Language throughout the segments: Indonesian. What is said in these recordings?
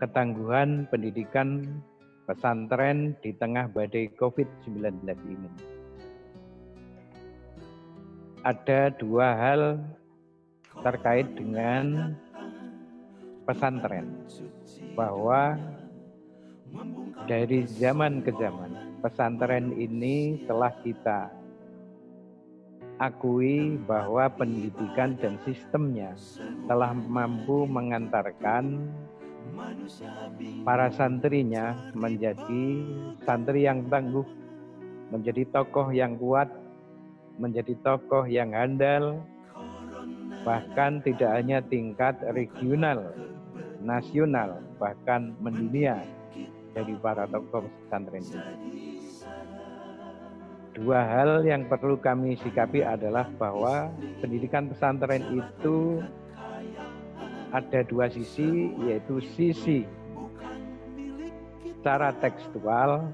ketangguhan pendidikan pesantren di tengah badai COVID-19 ini. Ada dua hal terkait dengan pesantren, bahwa dari zaman ke zaman pesantren ini telah kita akui bahwa pendidikan dan sistemnya telah mampu mengantarkan para santrinya menjadi santri yang tangguh, menjadi tokoh yang kuat, menjadi tokoh yang handal, bahkan tidak hanya tingkat regional, nasional, bahkan mendunia dari para tokoh pesantren ini. Dua hal yang perlu kami sikapi adalah bahwa pendidikan pesantren itu ada dua sisi, yaitu sisi secara tekstual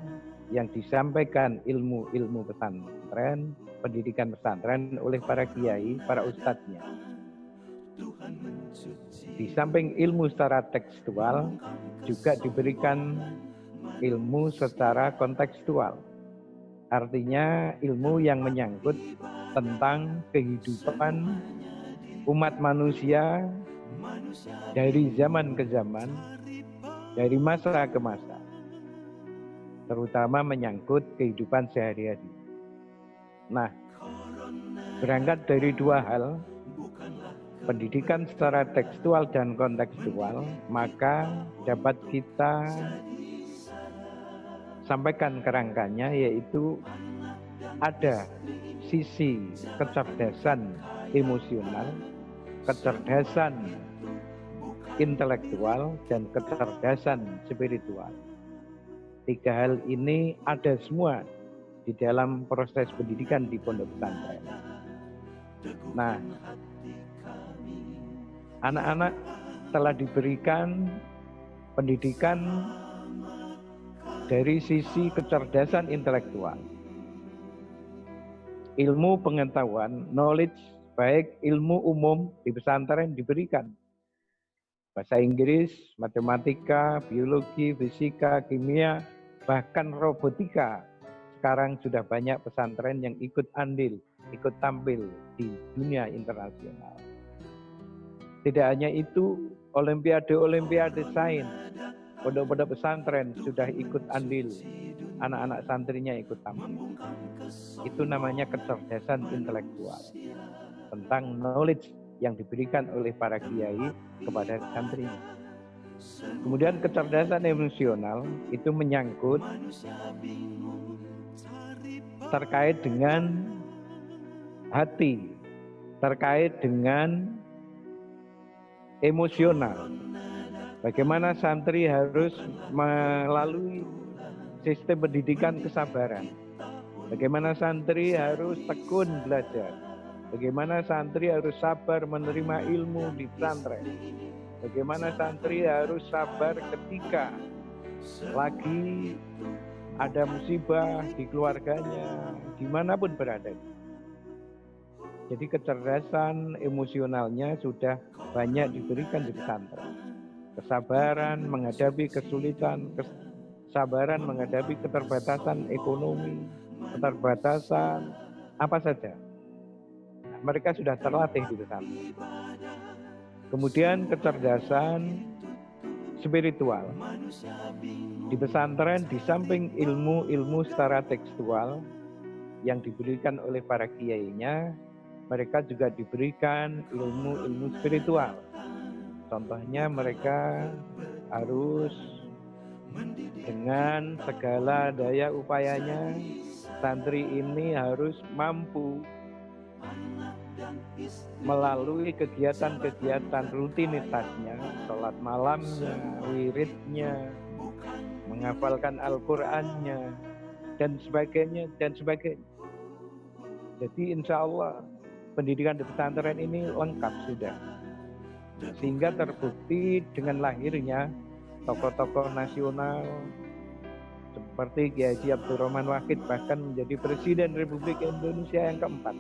yang disampaikan ilmu-ilmu pesantren, pendidikan pesantren oleh para kiai, para ustadznya. Di samping ilmu secara tekstual, juga diberikan ilmu secara kontekstual. Artinya ilmu yang menyangkut tentang kehidupan umat manusia dari zaman ke zaman, dari masa ke masa, terutama menyangkut kehidupan sehari-hari. Nah, berangkat dari dua hal, pendidikan secara tekstual dan kontekstual, maka dapat kita sampaikan kerangkanya, yaitu ada sisi kecerdasan emosional, kecerdasan intelektual, dan kecerdasan spiritual. Tiga hal ini ada semua di dalam proses pendidikan di pondok pesantren. Nah, anak-anak telah diberikan pendidikan dari sisi kecerdasan intelektual, ilmu pengetahuan, knowledge, baik ilmu umum di pesantren diberikan. Bahasa Inggris, matematika, biologi, fisika, kimia, bahkan robotika. Sekarang sudah banyak pesantren yang ikut andil, ikut tampil di dunia internasional. Tidak hanya itu, olimpiade sains, pondok-pondok pesantren sudah ikut andil, anak-anak santrinya ikut tampil. Itu namanya kecerdasan intelektual, tentang knowledge yang diberikan oleh para kiai kepada santrinya. Kemudian kecerdasan emosional itu menyangkut terkait dengan hati, terkait dengan emosional. Bagaimana santri harus melalui sistem pendidikan kesabaran. Bagaimana santri harus tekun belajar. Bagaimana santri harus sabar menerima ilmu di pesantren. Bagaimana santri harus sabar ketika lagi ada musibah di keluarganya, dimanapun berada. Jadi kecerdasan emosionalnya sudah banyak diberikan di pesantren. Kesabaran menghadapi kesulitan, kesabaran menghadapi keterbatasan ekonomi, keterbatasan apa saja. Nah, mereka sudah terlatih di pesantren. Kemudian kecerdasan spiritual. Di pesantren di samping ilmu-ilmu secara tekstual yang diberikan oleh para kiainya, mereka juga diberikan ilmu-ilmu spiritual. Contohnya mereka harus dengan segala daya upayanya, santri ini harus mampu melalui kegiatan-kegiatan rutinitasnya, sholat malamnya, wiridnya, menghafalkan Al-Qur'annya, dan sebagainya. Jadi insya Allah pendidikan di pesantren ini lengkap sudah. Sehingga terbukti dengan lahirnya tokoh-tokoh nasional seperti Kiai Haji Abdurrahman Wahid, bahkan menjadi Presiden Republik Indonesia yang keempat.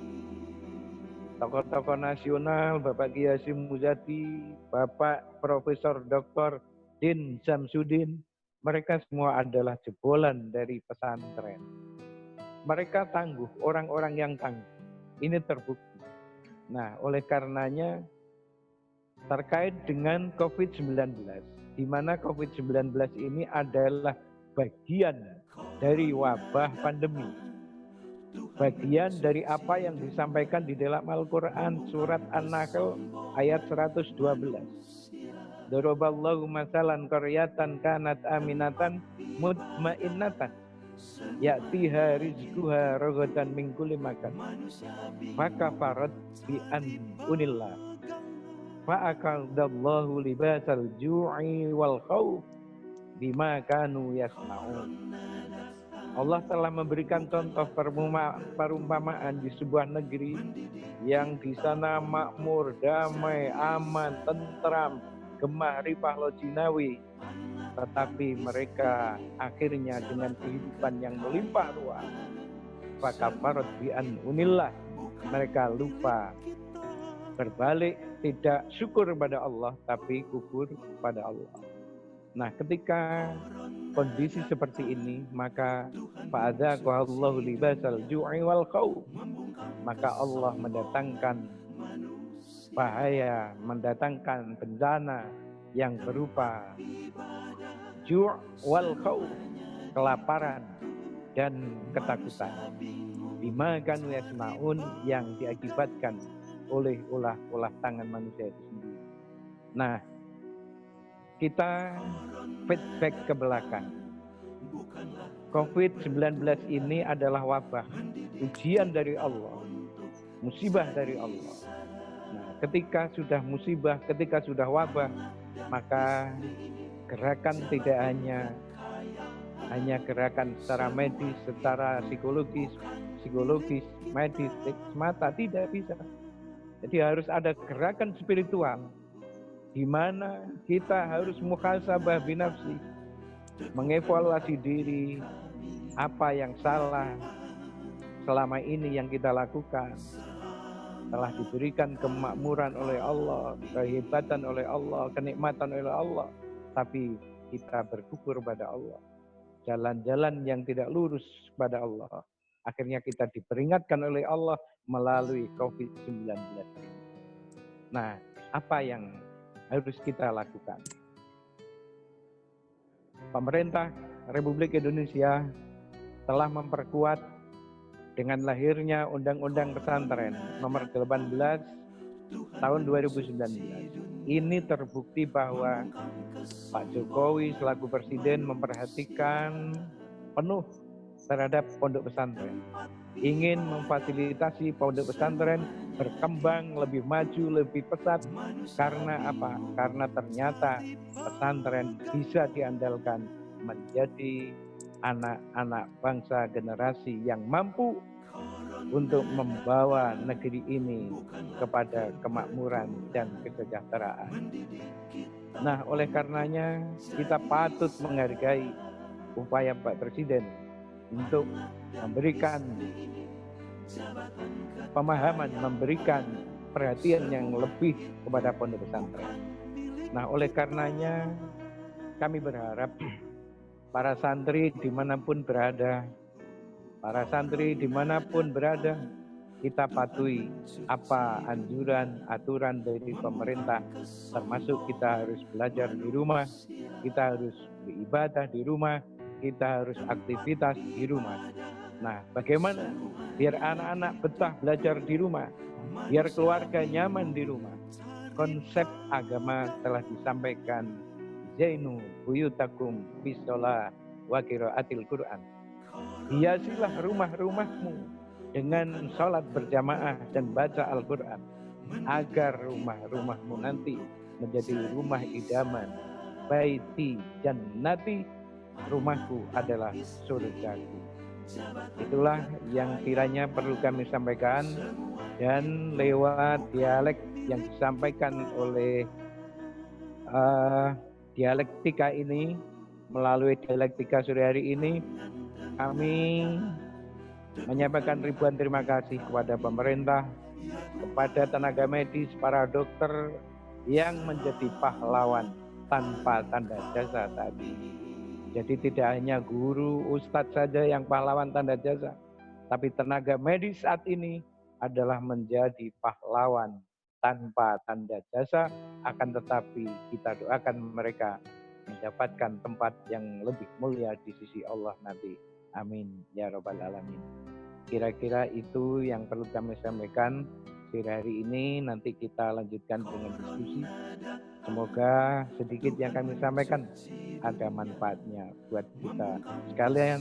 Tokoh-tokoh nasional, Bapak Kiai Hasyim Muzadi, Bapak Profesor Dr. Din Samsudin, mereka semua adalah jebolan dari pesantren. Mereka tangguh, orang-orang yang tangguh. Ini terbukti. Nah, oleh karenanya terkait dengan COVID-19, di mana COVID-19 ini adalah bagian dari wabah pandemi. Bagian dari apa yang disampaikan di dalam Al-Quran surat An-Nahl ayat 112. Daraballahu masalan qaryatan kanat aminatan mutmainnatan ya'tiha rizquha ragadan min kulli makan fakafarat bi anillah fa'akadallahu libasal ju'i wal khawf bima kanu yasna'un. Allah telah memberikan contoh perumpamaan di sebuah negeri yang di sana makmur, damai, aman, tentram, gemah ripah lojinawi, tetapi mereka akhirnya dengan kehidupan yang melimpah ruah fakafarat bi anillah, mereka lupa, berbalik, tidak syukur pada Allah tapi kufur pada Allah. Nah, ketika kondisi seperti ini, maka fa'adzaqallahu libasal ju'i wal khawf, maka Allah mendatangkan bahaya, mendatangkan bencana yang berupa ju' wal khawf, kelaparan dan ketakutan. Bima kanu yasma'un, yang diakibatkan oleh ulah tangan manusia itu sendiri. Nah, kita feedback ke belakang. COVID-19 ini adalah wabah, ujian dari Allah, musibah dari Allah. Nah, ketika sudah musibah, ketika sudah wabah, maka gerakan tidak hanya gerakan secara medis, secara psikologis, medis semata, tidak bisa. Jadi harus ada gerakan spiritual, di mana kita harus muhasabah binafsi, mengevaluasi diri, apa yang salah selama ini yang kita lakukan. Telah diberikan kemakmuran oleh Allah, kehebatan oleh Allah, kenikmatan oleh Allah, tapi kita berkufur pada Allah. Jalan-jalan yang tidak lurus pada Allah, akhirnya kita diperingatkan oleh Allah melalui COVID-19. Nah, apa yang harus kita lakukan? Pemerintah Republik Indonesia telah memperkuat dengan lahirnya Undang-Undang Pesantren nomor 18 tahun 2019. Ini terbukti bahwa Pak Jokowi selaku Presiden memperhatikan penuh terhadap pondok pesantren. Ingin memfasilitasi pondok pesantren berkembang lebih maju, lebih pesat. Karena apa? Karena ternyata pesantren bisa diandalkan menjadi anak-anak bangsa generasi yang mampu untuk membawa negeri ini kepada kemakmuran dan kesejahteraan. Nah, oleh karenanya kita patut menghargai upaya Pak Presiden untuk memberikan pemahaman, memberikan perhatian yang lebih kepada pondok pesantren. Nah, oleh karenanya kami berharap para santri dimanapun berada, kita patuhi apa anjuran, aturan dari pemerintah, termasuk kita harus belajar di rumah, kita harus beribadah di rumah, kita harus aktivitas di rumah. Nah, bagaimana biar anak-anak betah belajar di rumah, biar keluarga nyaman di rumah? Konsep agama telah disampaikan, zainu buyutakum bisolah wa qiraatil Quran. Hiasilah rumah-rumahmu dengan sholat berjamaah dan baca Al-Quran, agar rumah-rumahmu nanti menjadi rumah idaman. Baiti jannati, rumahku adalah surgaku. Itulah yang kiranya perlu kami sampaikan, dan lewat dialek yang disampaikan oleh dialektika ini, melalui dialektika sore hari ini, kami menyampaikan ribuan terima kasih kepada pemerintah, kepada tenaga medis, para dokter yang menjadi pahlawan tanpa tanda jasa saat ini. Jadi tidak hanya guru, ustadz saja yang pahlawan tanda jasa, tapi tenaga medis saat ini adalah menjadi pahlawan tanpa tanda jasa, akan tetapi kita doakan mereka mendapatkan tempat yang lebih mulia di sisi Allah nanti. Amin ya rabbal alamin. Kira-kira itu yang perlu kami sampaikan di hari ini. Nanti kita lanjutkan dengan diskusi. Semoga sedikit yang kami sampaikan ada manfaatnya buat kita sekalian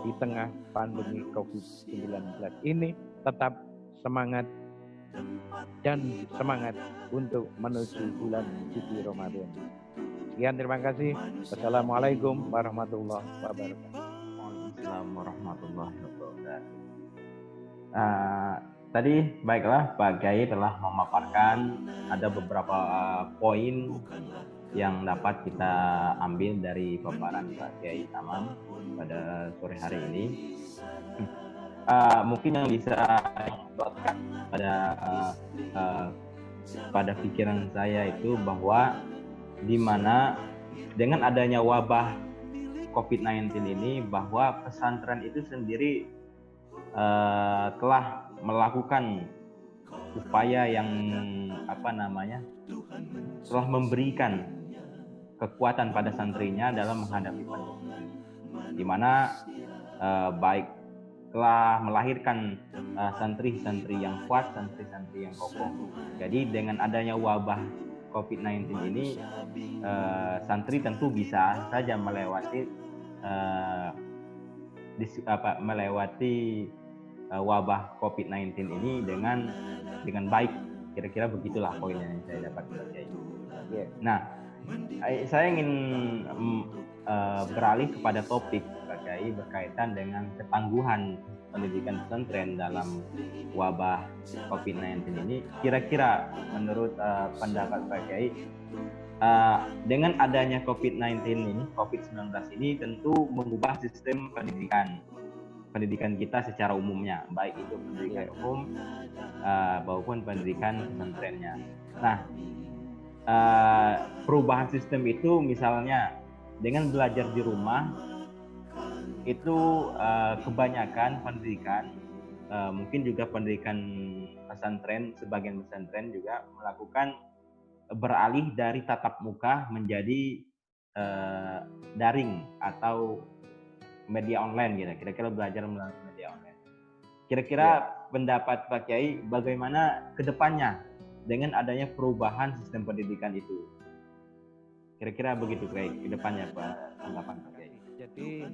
di tengah pandemi COVID-19 ini. Tetap semangat dan semangat untuk menuju bulan suci Ramadan. Sekian, terima kasih. Wassalamualaikum warahmatullahi wabarakatuh. Waalaikumsalam warahmatullahi wabarakatuh. Tadi baiklah Pak Kiai telah memaparkan ada beberapa poin yang dapat kita ambil dari paparan Pak Kiai Tamam pada sore hari ini. Mungkin yang bisa dibuatkan pada pikiran saya itu bahwa di mana dengan adanya wabah COVID-19 ini, bahwa pesantren itu sendiri telah melakukan upaya yang telah memberikan kekuatan pada santrinya dalam menghadapi pandemi, di mana baik telah melahirkan santri-santri yang kuat, santri-santri yang kokoh. Jadi dengan adanya wabah COVID-19 ini, santri tentu bisa saja melewati wabah COVID-19 ini dengan baik. Kira-kira begitulah poin yang saya dapat baca. Nah, saya ingin beralih kepada topik berkaitan dengan ketangguhan pendidikan pesantren dalam wabah COVID-19 ini. Kira-kira menurut pendapat Pak Kiai, dengan adanya COVID-19 ini, COVID-19 ini tentu mengubah sistem pendidikan kita secara umumnya, baik itu pendidikan umum maupun pendidikan pesantrennya. Nah, perubahan sistem itu misalnya dengan belajar di rumah itu kebanyakan pendidikan, mungkin juga pendidikan pesantren, sebagian pesantren juga melakukan beralih dari tatap muka menjadi daring atau media online gitu. Kira-kira belajar melalui media online. Kira-kira pendapat Pak Kiai bagaimana ke depannya dengan adanya perubahan sistem pendidikan itu? Kira-kira begitu ke depannya Pak, tanggapan Pak Kiai. Jadi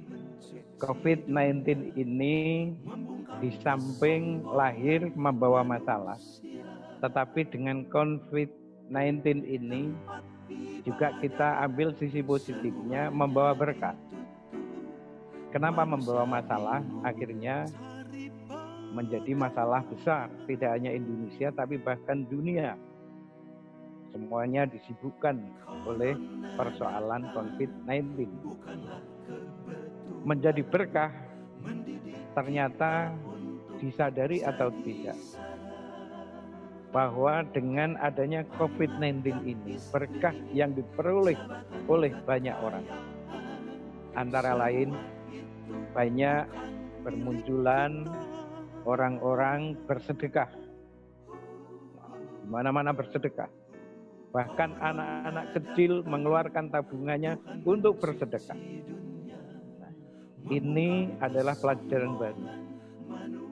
COVID-19 ini di samping lahir membawa masalah, tetapi dengan COVID-19 ini juga kita ambil sisi positifnya, membawa berkah. Kenapa membawa masalah? Akhirnya menjadi masalah besar, tidak hanya Indonesia tapi bahkan dunia. Semuanya disibukkan oleh persoalan COVID-19. Menjadi berkah ternyata disadari atau tidak, bahwa dengan adanya COVID-19 ini berkah yang diperoleh oleh banyak orang. Antara lain banyak bermunculan orang-orang bersedekah, di mana-mana bersedekah. Bahkan anak-anak kecil mengeluarkan tabungannya untuk bersedekah. Ini adalah pelajaran baru.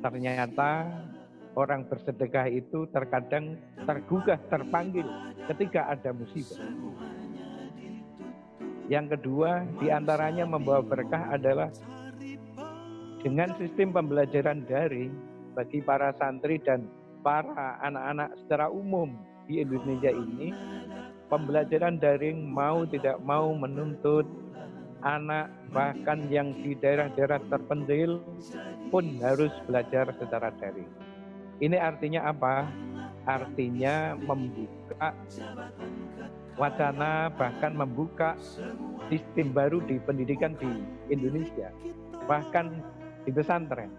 Ternyata orang bersedekah itu terkadang tergugah, terpanggil ketika ada musibah. Yang kedua, diantaranya membawa berkah adalah dengan sistem pembelajaran daring bagi para santri dan para anak-anak secara umum di Indonesia ini, pembelajaran daring mau tidak mau menuntut anak bahkan yang di daerah-daerah terpencil pun harus belajar secara daring. Ini artinya apa? Artinya membuka wacana, bahkan membuka sistem baru di pendidikan di Indonesia, bahkan di pesantren.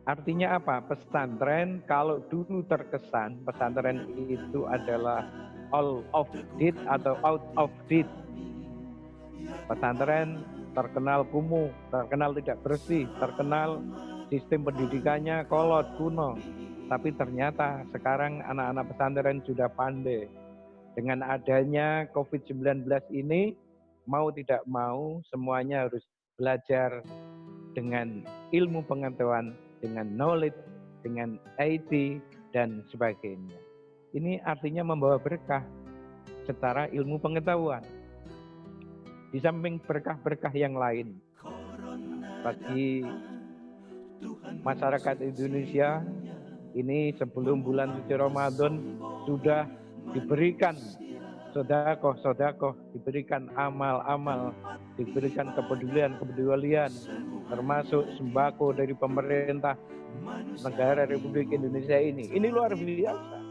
Artinya apa? Pesantren kalau dulu terkesan pesantren itu adalah all of date atau out of date. Pesantren terkenal kumuh, terkenal tidak bersih, terkenal sistem pendidikannya kolot, kuno. Tapi ternyata sekarang anak-anak pesantren sudah pandai. Dengan adanya COVID-19 ini, mau tidak mau semuanya harus belajar dengan ilmu pengetahuan, dengan knowledge, dengan IT, dan sebagainya. Ini artinya membawa berkah secara ilmu pengetahuan. Di samping berkah-berkah yang lain, bagi masyarakat Indonesia, ini sebelum bulan suci Ramadan sudah diberikan sedekah, diberikan amal-amal, diberikan kepedulian, termasuk sembako dari pemerintah negara Republik Indonesia ini. Ini luar biasa.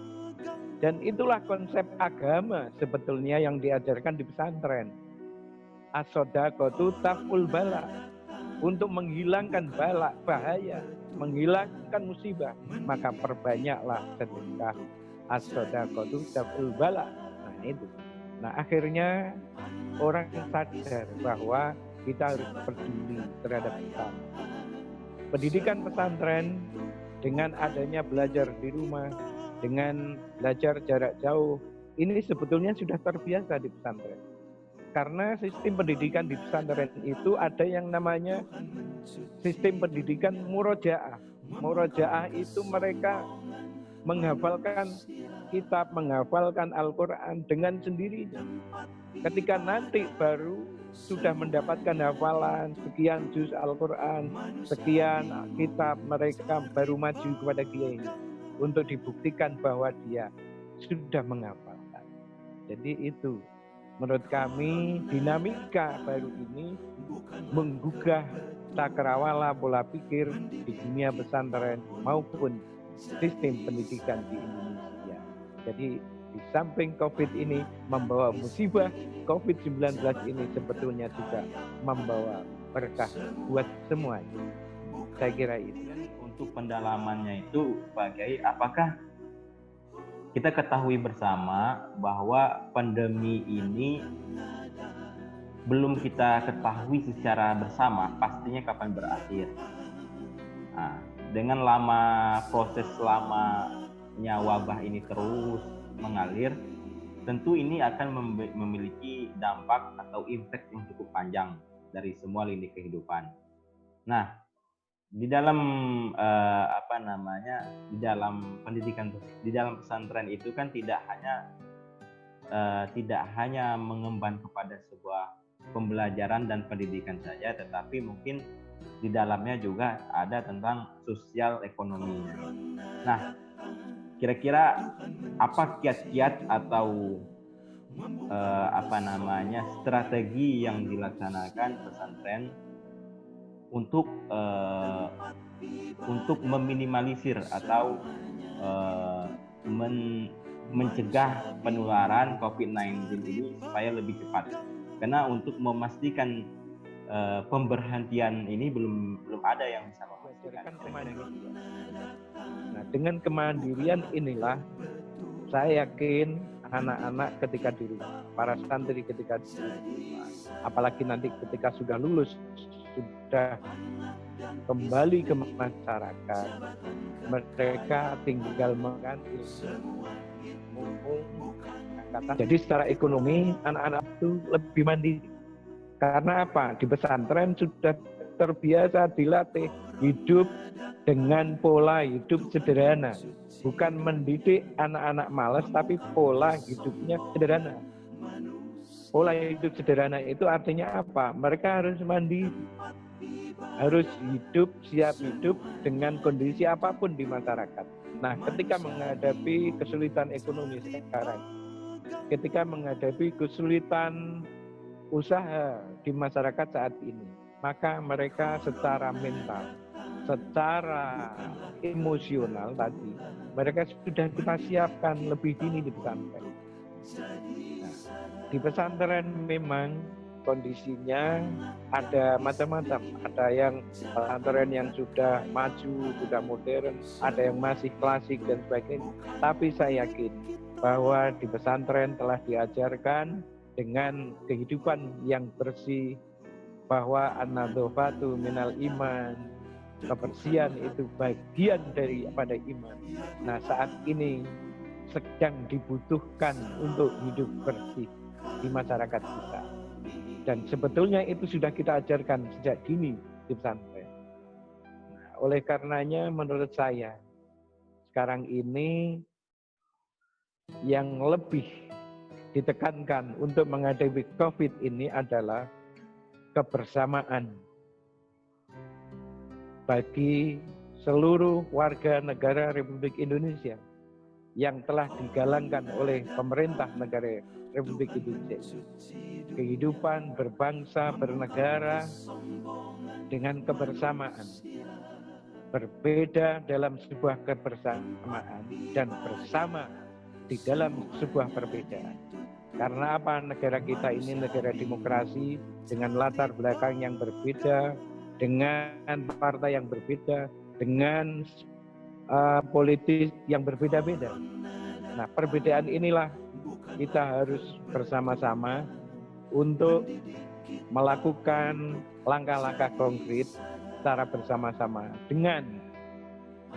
Dan itulah konsep agama sebetulnya yang diajarkan di pesantren. As-sodaqatu taf'ul bala, untuk menghilangkan bala, bahaya, menghilangkan musibah, maka perbanyaklah sedekah. As-sodaqatu taf'ul bala. Nah itu. Nah akhirnya orang sadar bahwa kita harus peduli terhadap Islam. Pendidikan pesantren dengan adanya belajar di rumah, dengan belajar jarak jauh, ini sebetulnya sudah terbiasa di pesantren. Karena sistem pendidikan di pesantren itu ada yang namanya sistem pendidikan murojaah. Murojaah itu mereka menghafalkan kitab, menghafalkan Al-Quran dengan sendirinya. Ketika nanti baru sudah mendapatkan hafalan sekian juz Al-Quran, sekian kitab, mereka baru maju kepada kiai untuk dibuktikan bahwa dia sudah menghafalkan. Jadi itu menurut kami dinamika baru ini menggugah cakrawala pola pikir di dunia pesantren maupun sistem pendidikan di Indonesia. Jadi di samping COVID ini membawa musibah, COVID-19 ini sebetulnya juga membawa berkah buat semuanya. Saya kira itu. Untuk pendalamannya itu Pak Kiai, apakah kita ketahui bersama bahwa pandemi ini belum kita ketahui secara bersama pastinya kapan berakhir. Nah, dengan proses lamanya wabah ini terus mengalir, tentu ini akan memiliki dampak atau impact yang cukup panjang dari semua lini kehidupan. Nah, di dalam di dalam pendidikan, di dalam pesantren itu kan tidak hanya mengemban kepada sebuah pembelajaran dan pendidikan saja, tetapi mungkin di dalamnya juga ada tentang sosial ekonominya. Nah, kira-kira apa kiat-kiat atau strategi yang dilaksanakan pesantren untuk meminimalisir atau mencegah penularan COVID-19 ini supaya lebih cepat? Karena untuk memastikan pemberhentian ini belum ada yang bisa memastikan. Nah, dengan kemandirian inilah saya yakin anak-anak ketika di rumah, para santri ketika di rumah, apalagi nanti ketika sudah lulus, sudah kembali ke masyarakat, mereka tinggal mengganti. Jadi secara ekonomi anak-anak itu lebih mandiri. Karena apa? Di pesantren sudah terbiasa dilatih hidup dengan pola hidup sederhana. Bukan mendidik anak-anak malas, tapi pola hidupnya sederhana. Pola hidup sederhana itu artinya apa? Mereka harus mandiri, harus hidup, siap hidup dengan kondisi apapun di masyarakat. Nah, ketika menghadapi kesulitan ekonomi sekarang, ketika menghadapi kesulitan usaha di masyarakat saat ini, maka mereka secara mental, secara emosional tadi, mereka sudah kita siapkan lebih dini di pesantren. Nah, di pesantren memang kondisinya ada macam-macam. Ada yang pesantren yang sudah maju, sudah modern, ada yang masih klasik dan sebagainya. Tapi saya yakin bahwa di pesantren telah diajarkan dengan kehidupan yang bersih, bahwa an-nadhofatu minal iman, kebersihan itu bagian daripada iman. Nah, saat ini sedang dibutuhkan untuk hidup bersih di masyarakat kita. Dan sebetulnya itu sudah kita ajarkan sejak dini di pesantren. Nah, oleh karenanya menurut saya sekarang ini yang lebih ditekankan untuk menghadapi COVID ini adalah kebersamaan bagi seluruh warga negara Republik Indonesia yang telah digalangkan oleh pemerintah negara Republik Indonesia. Kehidupan berbangsa, bernegara dengan kebersamaan. Berbeda dalam sebuah kebersamaan dan bersama di dalam sebuah perbedaan. Karena apa? Negara kita ini negara demokrasi dengan latar belakang yang berbeda, dengan partai yang berbeda, dengan politik yang berbeda-beda. Nah, perbedaan inilah kita harus bersama-sama untuk melakukan langkah-langkah konkret secara bersama-sama dengan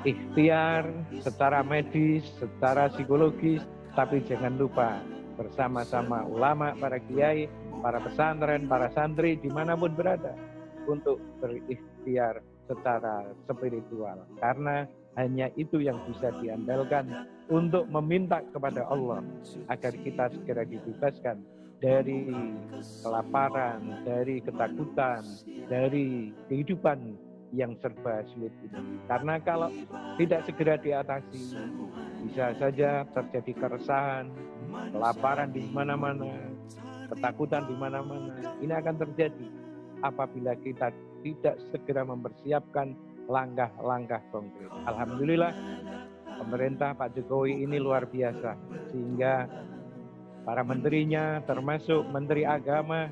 ikhtiar secara medis, secara psikologis, tapi jangan lupa bersama-sama ulama, para kiai, para pesantren, para santri dimanapun berada untuk berikhtiar secara spiritual, karena hanya itu yang bisa diandalkan untuk meminta kepada Allah agar kita segera dibebaskan dari kelaparan, dari ketakutan, dari kehidupan yang serba sulit ini. Karena kalau tidak segera diatasi, bisa saja terjadi keresahan, kelaparan di mana-mana, ketakutan di mana-mana. Ini akan terjadi apabila kita tidak segera mempersiapkan langkah-langkah konkret. Alhamdulillah, pemerintah Pak Jokowi ini luar biasa, sehingga para menterinya termasuk Menteri Agama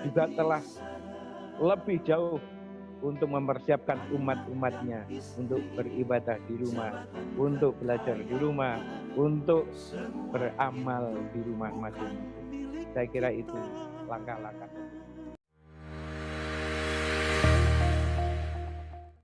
juga telah lebih jauh untuk mempersiapkan umat-umatnya untuk beribadah di rumah, untuk belajar di rumah, untuk beramal di rumah masing-masing. Saya kira itu langkah-langkah.